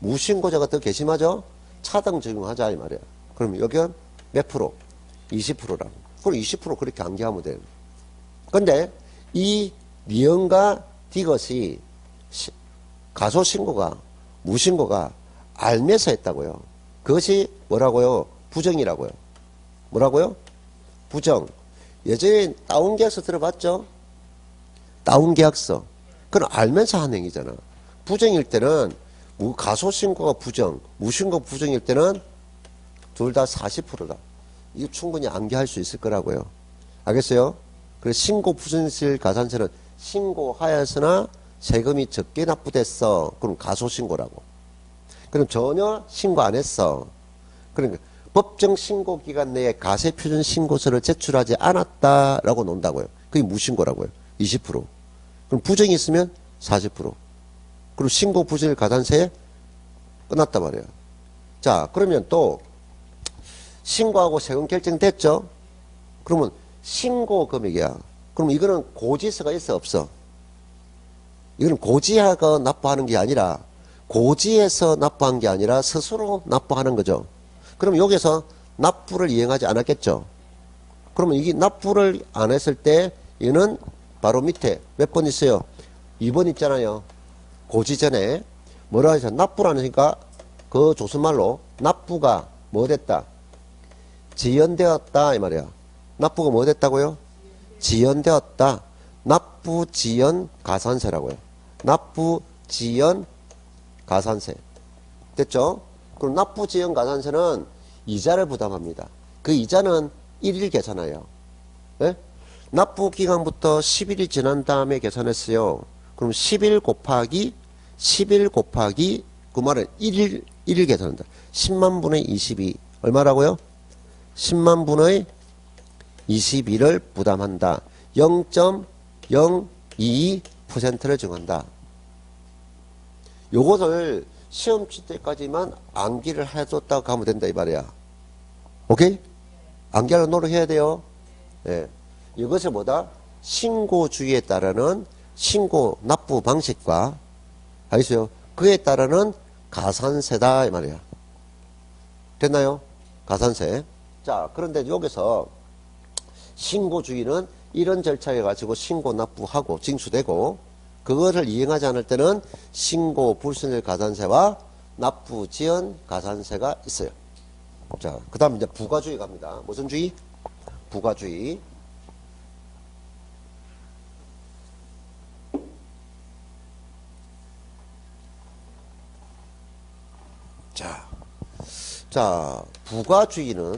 무신고자가 더 개심하죠? 차등 적용하자 이 말이야. 그럼 여기는 몇 프로? 20%라. 그럼 20% 그렇게 암기하면 돼요. 근데 이 니은과 디귿이 가소신고가 무신고가 알면서 했다고요. 그것이 뭐라고요? 부정이라고요. 뭐라고요? 부정. 예전에 다운계약서 들어봤죠? 다운계약서. 그건 알면서 한 행위잖아. 부정일 때는 가소신고가 부정, 무신고 부정일 때는 둘 다 40%다. 이거 충분히 암기할 수 있을 거라고요. 알겠어요? 그래서 신고 부정실 가산세는 신고하였으나 세금이 적게 납부됐어. 그럼 가소신고라고. 그럼 전혀 신고 안 했어. 그러니까 법정 신고 기간 내에 가세표준 신고서를 제출하지 않았다라고 논다고요. 그게 무신고라고요. 20%. 그럼 부정이 있으면 40%. 그리고 신고 부정일 가산세 끝났단 말이에요. 자, 그러면 또 신고하고 세금 결정됐죠? 그러면 신고 금액이야. 그럼 이거는 고지서가 있어 없어? 이거는 고지하고 납부하는 게 아니라, 고지에서 납부한 게 아니라 스스로 납부하는 거죠. 그럼 여기서 납부를 이행하지 않았겠죠. 그러면 이게 납부를 안 했을 때 이거는 바로 밑에 몇 번 있어요? 2번 있잖아요. 고지 전에 뭐라 해서 납부를 안 하니까 그 조선말로 납부가 뭐 됐다? 지연되었다 이 말이야. 납부가 뭐 됐다고요? 지연되었다. 납부 지연 가산세라고요. 납부 지연 가산세. 됐죠? 그럼 납부 지연 가산세는 이자를 부담합니다. 그 이자는 1일 계산해요. 예? 납부 기간부터 10일이 지난 다음에 계산했어요. 그럼 11 곱하기 그 말은 1일 계산한다. 10만 분의 22 얼마라고요? 10만 분의 22를 부담한다. 0.022%를 정한다. 요것을 시험 칠 때까지만 암기를 해줬다고 하면 된다 이 말이야. 오케이? 암기하는 노력해야 돼요. 예. 이것을 뭐다? 신고주의에 따르는 신고 납부 방식과 알겠어요? 그에 따르는 가산세다 이 말이야. 됐나요? 가산세. 자, 그런데 여기서 신고주의는 이런 절차에 가지고 신고 납부하고 징수되고 그것을 이행하지 않을 때는 신고 불순일 가산세와 납부 지연 가산세가 있어요. 자, 그 다음 이제 부가주의 갑니다. 무슨 주의? 부가주의. 자, 부가주의는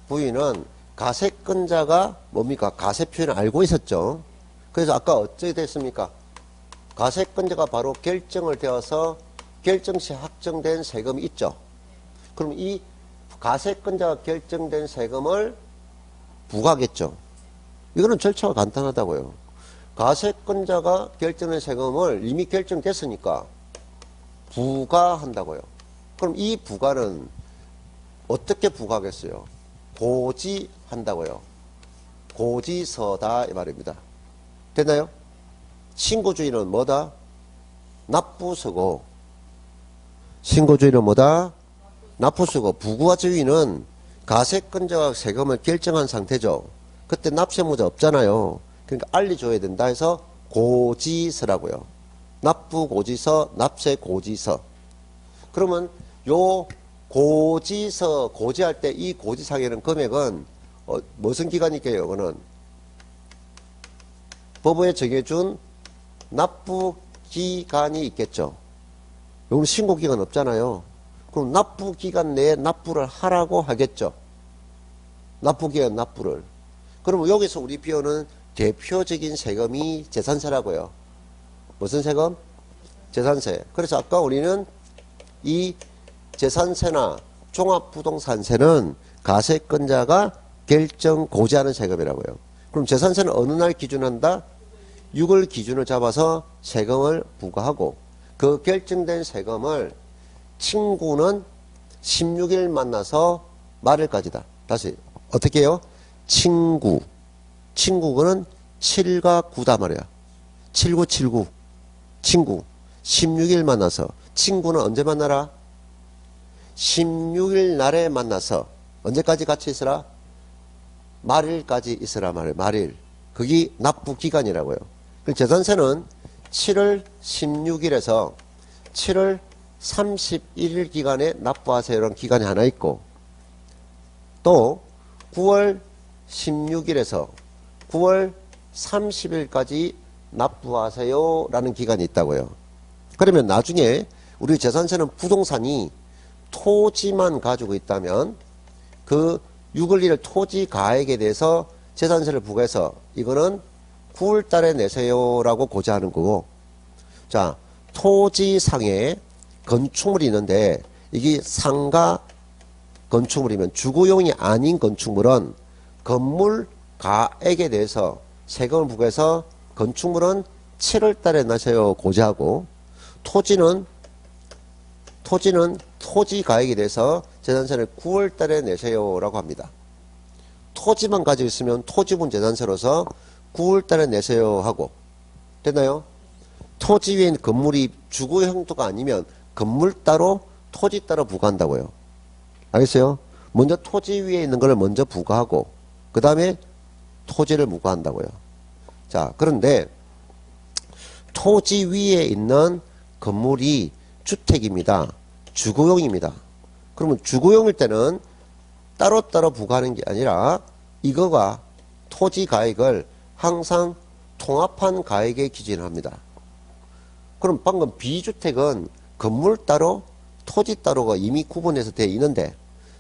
부인은 가세권자가 뭡니까? 가세 표현을 알고 있었죠. 그래서 아까 어찌 됐습니까? 가세권자가 바로 결정을 되어서 결정 시 확정된 세금이 있죠. 그럼 이 가세권자가 결정된 세금을 부과하겠죠. 이거는 절차가 간단하다고요. 가세권자가 결정된 세금을 이미 결정됐으니까 부과한다고요. 그럼 이 부과는 어떻게 부과하겠어요? 고지한다고요. 고지서다 이 말입니다. 됐나요? 신고주의는 뭐다? 납부서고 신고주의는 뭐다? 납부서고 부과주의는 가세권자가 세금을 결정한 상태죠. 그때 납세무자 없잖아요. 그러니까 알려줘야 된다 해서 고지서라고요. 납부고지서, 납세고지서. 그러면 요 고지서 고지할 때 이 고지상에는 금액은 무슨 기간이 있게요? 이거는 법원에 정해준 납부기간이 있겠죠. 여기는 신고기간 없잖아요. 그럼 납부기간 내에 납부를 하라고 하겠죠. 납부기간 납부를. 그러면 여기서 우리 비교는 대표적인 세금이 재산세라고요. 무슨 세금? 재산세. 그래서 아까 우리는 이 재산세나 종합부동산세는 가세권자가 결정 고지하는 세금이라고요. 그럼 재산세는 어느 날 기준한다? 6월 기준을 잡아서 세금을 부과하고 그 결정된 세금을 친구는 16일 만나서 말일까지다. 다시 어떻게 해요? 친구는 7과 9다 말이야. 7979 친구 16일 만나서 친구는 언제 만나라? 16일 날에 만나서 언제까지 같이 있으라? 말일까지 있으라 말이에요. 말일. 그게 납부기간이라고요. 재산세는 7월 16일에서 7월 31일 기간에 납부하세요라는 기간이 하나 있고 또 9월 16일에서 9월 30일까지 납부하세요라는 기간이 있다고요. 그러면 나중에 우리 재산세는 부동산이 토지만 가지고 있다면 그 6월 1일 토지 가액에 대해서 재산세를 부과해서 이거는 9월 달에 내세요라고 고지하는 거고 자 토지상에 건축물이 있는데 이게 상가 건축물이면 주거용이 아닌 건축물은 건물 가액에 대해서 세금을 부과해서 건축물은 7월 달에 나세요 고지하고 토지는 토지 가액에 대해서 재산세를 9월 달에 내세요라고 합니다. 토지만 가지고 있으면 토지분 재산세로서 9월 달에 내세요 하고 됐나요? 토지 위에 있는 건물이 주거 형태가 아니면 건물 따로 토지 따로 부과한다고요. 알겠어요? 먼저 토지 위에 있는 걸 먼저 부과하고 그 다음에 토지를 부과한다고요. 자 그런데 토지 위에 있는 건물이 주택입니다. 주거용입니다. 그러면 주거용일 때는 따로따로 부과하는 게 아니라 이거가 토지 가액을 항상 통합한 가액에 기준합니다. 그럼 방금 비주택은 건물 따로 토지 따로가 이미 구분해서 되어 있는데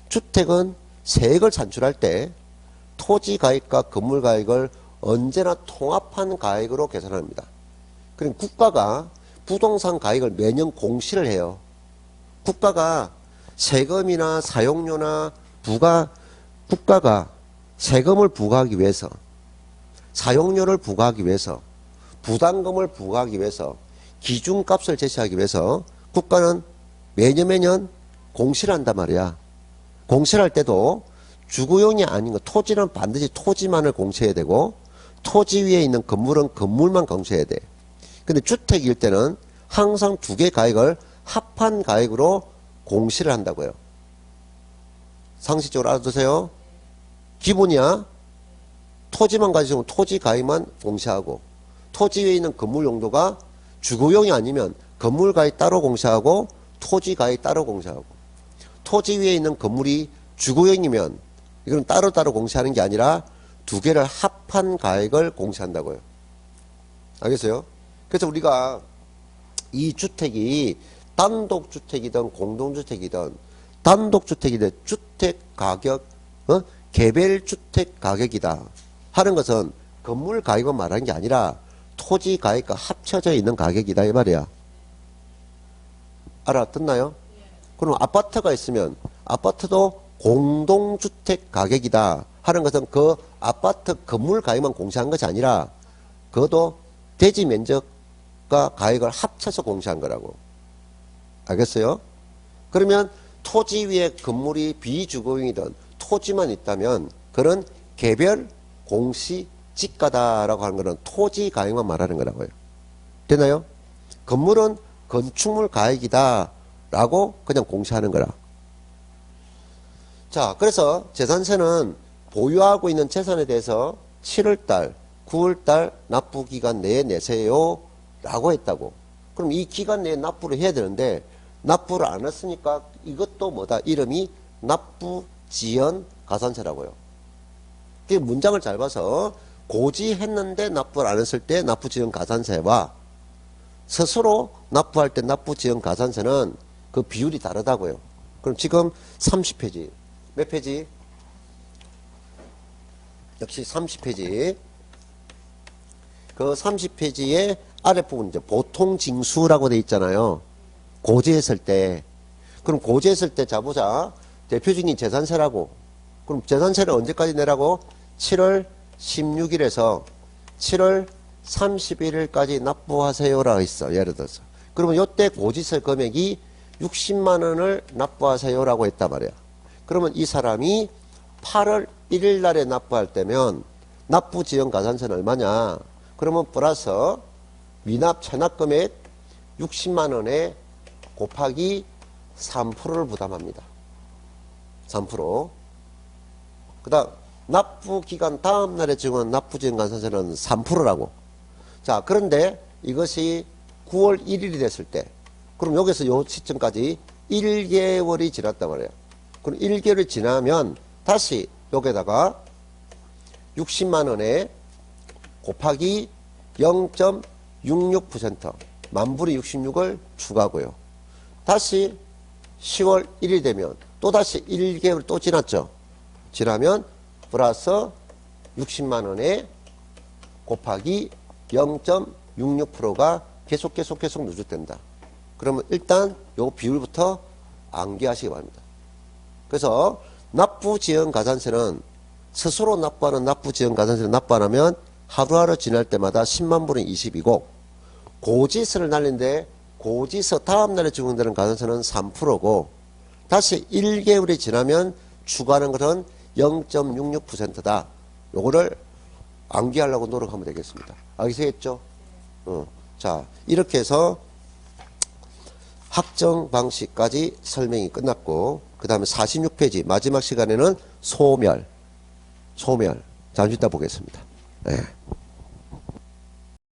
주택은 세액을 산출할 때 토지 가액과 건물 가액을 언제나 통합한 가액으로 계산합니다. 그럼 국가가 부동산 가액을 매년 공시를 해요. 국가가 세금이나 사용료나 국가가 세금을 부과하기 위해서, 사용료를 부과하기 위해서, 부담금을 부과하기 위해서, 기준값을 제시하기 위해서 국가는 매년 공시를 한단 말이야. 공시를 할 때도 주거용이 아닌 거, 토지는 반드시 토지만을 공시해야 되고, 토지 위에 있는 건물은 건물만 공시해야 돼. 근데 주택일 때는 항상 두 개 가액을 합한 가액으로 공시를 한다고요. 상식적으로 알아두세요. 기본이야. 토지만 가지고 토지 가액만 공시하고, 토지 위에 있는 건물 용도가 주거용이 아니면 건물 가액 따로 공시하고 토지 가액 따로 공시하고, 토지 위에 있는 건물이 주거용이면 이건 따로따로 공시하는 게 아니라 두 개를 합한 가액을 공시한다고요. 알겠어요? 그래서 우리가 이 주택이 단독주택이든 공동주택이든 단독주택이든 주택가격, 개별주택가격이다 하는 것은 건물 가격을 말하는 게 아니라 토지 가격과 합쳐져 있는 가격이다 이 말이야. 알아듣나요? 그럼 아파트가 있으면 아파트도 공동주택 가격이다 하는 것은 그 아파트 건물 가격만 공시한 것이 아니라 그것도 대지 면적과 가격을 합쳐서 공시한 거라고. 알겠어요? 그러면 토지 위에 건물이 비주거용이든 토지만 있다면 그런 개별 공시 지가다라고 하는 것은 토지 가격만 말하는 거라고요. 되나요? 건물은 건축물 가액이다 라고 그냥 공시하는 거라. 자, 그래서 재산세는 보유하고 있는 재산에 대해서 7월달, 9월달 납부기간 내에 내세요 라고 했다고. 그럼 이 기간 내에 납부를 해야 되는데 납부를 안 했으니까 이것도 뭐다? 이름이 납부지연 가산세라고요. 그 문장을 잘 봐서 고지했는데 납부를 안 했을 때 납부지연 가산세와 스스로 납부할 때 납부지연 가산세는 그 비율이 다르다고요. 그럼 지금 30페이지. 몇 페이지? 역시 30페이지. 그 30페이지의 아랫부분 이제 보통 징수라고 돼 있잖아요. 고지했을 때. 그럼 고지했을 때 자보자. 대표적인 재산세라고. 그럼 재산세를 언제까지 내라고? 7월 16일에서 7월 31일까지 납부하세요라고 있어. 예를 들어서. 그러면 요때 고지세 금액이 60만 원을 납부하세요라고 했단 말이야. 그러면 이 사람이 8월 1일 날에 납부할 때면 납부지연 가산세는 얼마냐? 그러면 플러스 미납 체납금액 60만 원에 곱하기 3%를 부담합니다. 3%. 그 다음 납부기간 다음 날에 지금 납부지연 가산세는 3%라고. 자, 그런데 이것이 9월 1일이 됐을 때 그럼 여기서 요 시점까지 1개월이 지났단 말이에요. 그럼 1개월이 지나면 다시 여기다가 60만 원에 곱하기 0.66% 만분의 66을 추가하고요. 다시 10월 1일 되면 또다시 1개월 또 지났죠. 지나면 플러스 60만 원에 곱하기 0.66%가 계속 누적된다. 그러면 일단 요 비율부터 암기하시기 바랍니다. 그래서 납부지연 가산세는 스스로 납부하는 납부지연 가산세를 납부 안 하면 하루하루 지날 때마다 10만 분의 20이고 고지세를 날리는데 고지서 다음 날에 적용되는 가산세는 3%고 다시 1개월이 지나면 추가하는 것은 0.66%다. 요거를 암기하려고 노력하면 되겠습니다. 알겠죠? 자, 이렇게 해서 확정 방식까지 설명이 끝났고 그 다음에 46페이지 마지막 시간에는 소멸 잠시 이따 보겠습니다. 네.